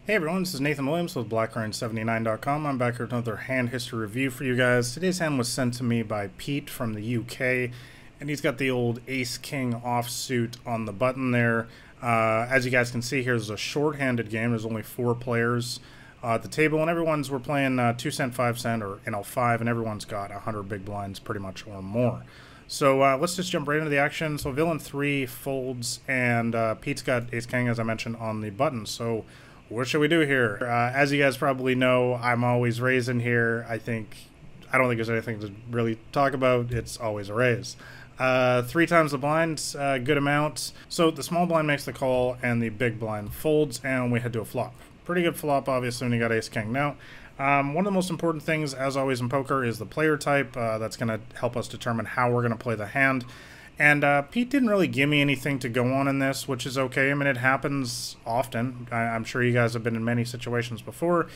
Hey everyone, this is Nathan Williams with BlackRyan79.com. I'm back here with another hand history review for you guys. Today's hand was sent to me by Pete from the UK, and he's got the old Ace-King offsuit on the button there. As you guys can see here, there's a short-handed game. There's only 4 players at the table, and we're playing 2 cent, 5 cent, or NL5, and everyone's got 100 big blinds pretty much or more. So let's just jump right into the action. So villain 3 folds, and Pete's got Ace-King, as I mentioned, on the button. So what should we do here? As you guys probably know, I'm always raising here. I don't think there's anything to really talk about. It's always a raise. 3 times the blinds, good amount. So the small blind makes the call and the big blind folds, and we head to a flop. Pretty good flop, obviously, when you got Ace-King. Now, one of the most important things, as always in poker, is the player type. That's going to help us determine how we're going to play the hand. And Pete didn't really give me anything to go on in this, which is okay. I mean, it happens often. I'm sure you guys have been in many situations before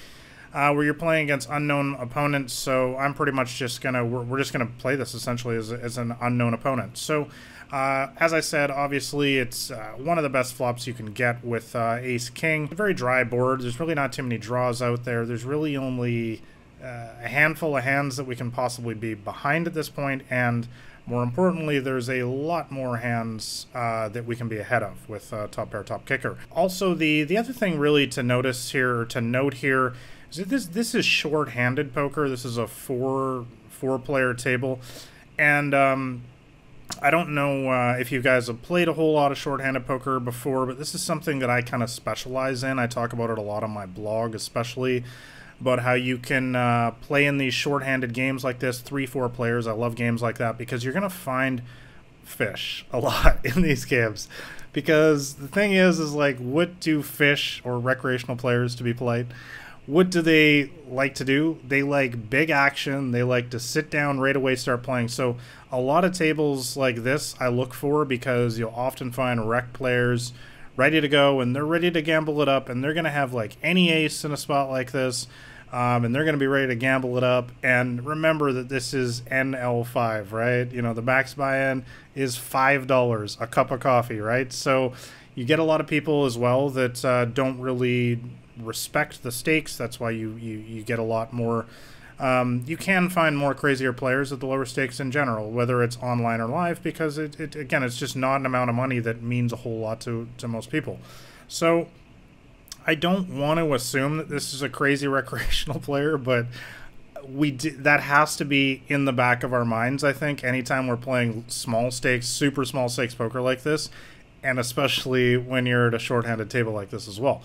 where you're playing against unknown opponents. So I'm pretty much just gonna we're just gonna play this essentially as an unknown opponent. So as I said, obviously it's one of the best flops you can get with Ace-King. A very dry board. There's really not too many draws out there. There's really only a handful of hands that we can possibly be behind at this point, and more importantly, there's a lot more hands that we can be ahead of with top pair, top kicker. Also, the other thing really to notice here, or to note here, is that this is short-handed poker. This is a four-player table, and I don't know if you guys have played a whole lot of short-handed poker before, but this is something that I kind of specialize in. I talk about it a lot on my blog, especially about how you can play in these short-handed games like this, 3-4 players. I love games like that because you're going to find fish a lot in these games. Because the thing is like, what do fish, or recreational players to be polite, what do they like to do? They like big action. They like to sit down right away, start playing. So a lot of tables like this I look for, because you'll often find rec players ready to go, and they're ready to gamble it up, and they're going to have like any ace in a spot like this. And they're going to be ready to gamble it up. And remember that this is NL5, right? You know, the max buy-in is $5 a cup of coffee, right? So you get a lot of people as well that don't really respect the stakes. That's why you get a lot more. You can find more crazier players at the lower stakes in general, whether it's online or live, because again, it's just not an amount of money that means a whole lot to most people. So I don't want to assume that this is a crazy recreational player, but that has to be in the back of our minds, I think, anytime we're playing small stakes, super small stakes poker like this, and especially when you're at a short-handed table like this as well.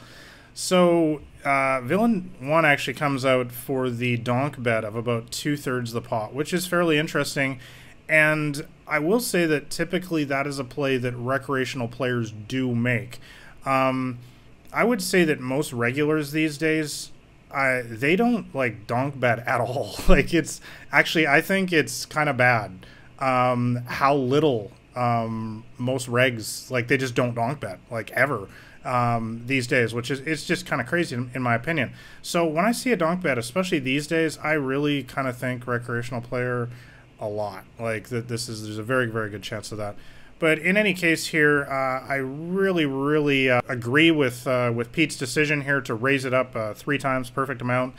So villain 1 actually comes out for the donk bet of about 2/3 the pot, which is fairly interesting. And I will say that typically that is a play that recreational players do make. I would say that most regulars these days, they don't like donk bet at all. Like, it's actually, I think it's kind of bad how little most regs, like, they just don't donk bet, like, ever these days, which is, it's just kind of crazy in my opinion. So when I see a donk bet, especially these days, I really kind of think recreational player a lot. Like, that there's a very, very good chance of that. But in any case here, I really agree with Pete's decision here to raise it up 3 times, perfect amount.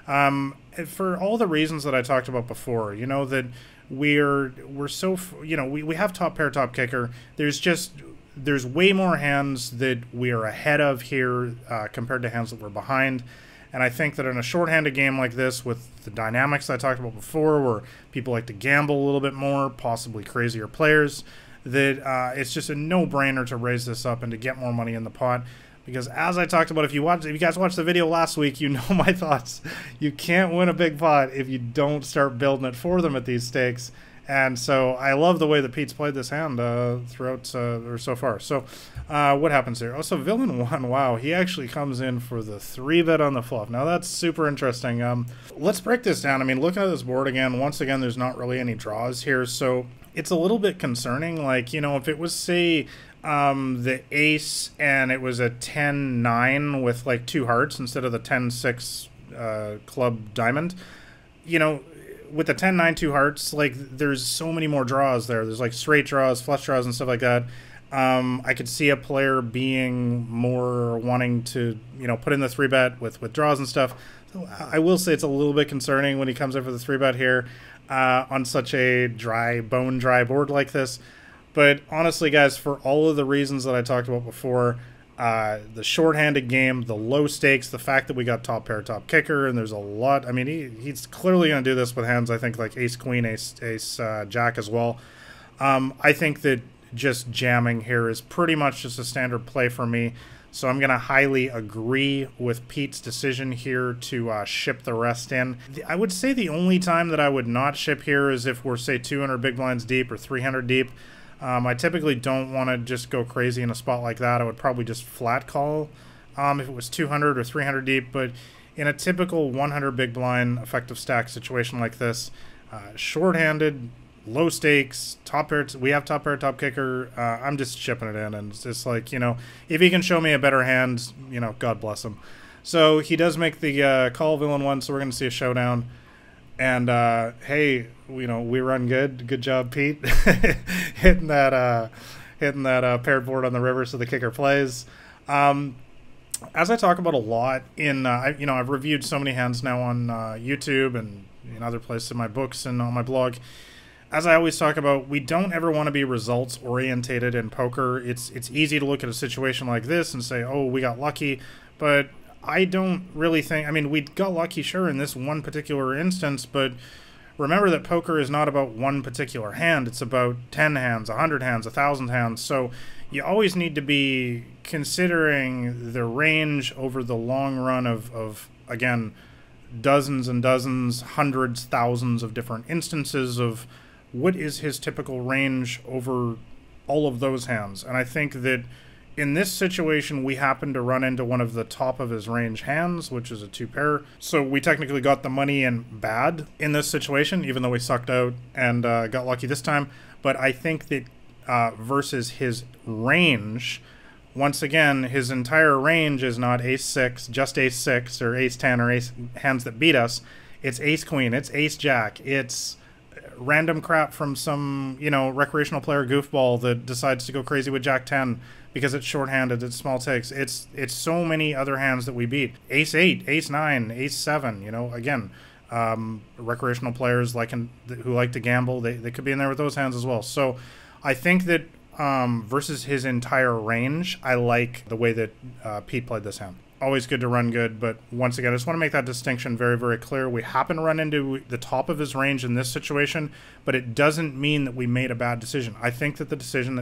For all the reasons that I talked about before, you know, that we're so, you know, we have top pair, top kicker. There's way more hands that we are ahead of here compared to hands that we're behind. And I think that in a short-handed game like this, with the dynamics I talked about before, where people like to gamble a little bit more, possibly crazier players, that it's just a no-brainer to raise this up and to get more money in the pot. Because as I talked about, if you guys watched the video last week, you know my thoughts. You can't win a big pot if you don't start building it for them at these stakes. And so I love the way that Pete's played this hand throughout or so far. So what happens here? Oh, so villain 1, wow, he actually comes in for the 3-bet on the flop. Now that's super interesting. Let's break this down. I mean, looking at this board again, once again, there's not really any draws here. So it's a little bit concerning. Like, you know, if it was, say, the ace and it was a 10-9 with like 2 hearts instead of the 10-6 club diamond, you know, with the 10-9 2 hearts, like, there's so many more draws there. There's like straight draws, flush draws, and stuff like that. I could see a player being more wanting to, put in the 3-bet with draws and stuff. So I will say it's a little bit concerning when he comes in for the 3-bet here on such a bone dry board like this. But honestly, guys, for all of the reasons that I talked about before, the shorthanded game, the low stakes, the fact that we got top pair, top kicker, and there's a lot. I mean, he's clearly going to do this with hands, I think, like ace, queen, ace, jack as well. I think that just jamming here is pretty much just a standard play for me. So I'm going to highly agree with Pete's decision here to ship the rest in. I would say the only time that I would not ship here is if we're, say, 200 big blinds deep or 300 deep. I typically don't want to just go crazy in a spot like that. I would probably just flat call if it was 200 or 300 deep. But in a typical 100 big blind effective stack situation like this, shorthanded, low stakes, top pair, we have top pair, top kicker, I'm just shipping it in. And it's just like, if he can show me a better hand, God bless him. So he does make the call villain one, so we're going to see a showdown. And hey, we run good. Good job, Pete, hitting that paired board on the river so the kicker plays. As I talk about a lot in, I've reviewed so many hands now on YouTube and in other places in my books and on my blog. As I always talk about, we don't ever want to be results orientated in poker. It's easy to look at a situation like this and say, oh, we got lucky, but I don't really think, we got lucky, sure, in this one particular instance, but remember that poker is not about one particular hand. It's about 10 hands, 100 hands, 1,000 hands. So you always need to be considering the range over the long run of again, dozens and dozens, hundreds, thousands of different instances of what is his typical range over all of those hands. And I think that in this situation, we happen to run into one of the top of his range hands, which is a 2-pair. So we technically got the money in bad in this situation, even though we sucked out and got lucky this time. But I think that versus his range, once again, his entire range is not ace-6, just ace-6, or ace-10, or ace hands that beat us. It's ace-queen, it's ace-jack, it's random crap from some, recreational player goofball that decides to go crazy with jack-10 because it's shorthanded, it's small takes. It's so many other hands that we beat. Ace-8, ace-9, ace-7, again, recreational players who like to gamble, they could be in there with those hands as well. So I think that versus his entire range, I like the way that Pete played this hand. Always good to run good, but once again, I just want to make that distinction very, very clear. We happen to run into the top of his range in this situation, but it doesn't mean that we made a bad decision. I think that the decisions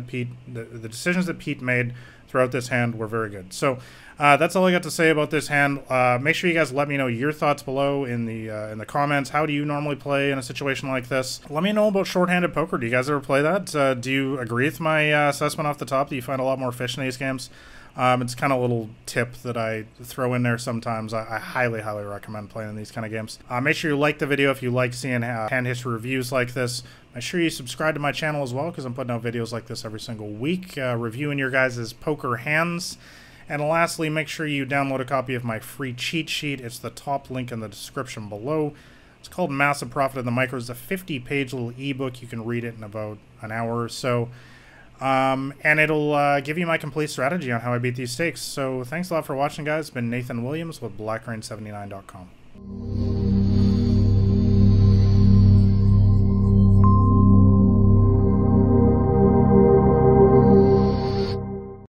that Pete made throughout this hand were very good. So that's all I got to say about this hand. Make sure you guys let me know your thoughts below in the comments. How do you normally play in a situation like this? Let me know about shorthanded poker. Do you guys ever play that? Do you agree with my assessment off the top? Do you find a lot more fish in these games? It's kind of a little tip that I throw in there sometimes. I highly, highly recommend playing in these kind of games. Make sure you like the video if you like seeing hand history reviews like this. Make sure you subscribe to my channel as well because I'm putting out videos like this every single week, reviewing your guys' poker hands. And lastly, make sure you download a copy of my free cheat sheet. It's the top link in the description below. It's called Massive Profit in the Micros. It's a 50-page little ebook. You can read it in about an hour or so. And it'll give you my complete strategy on how I beat these stakes. So thanks a lot for watching, guys. It's been Nathan Williams with BlackRain79.com.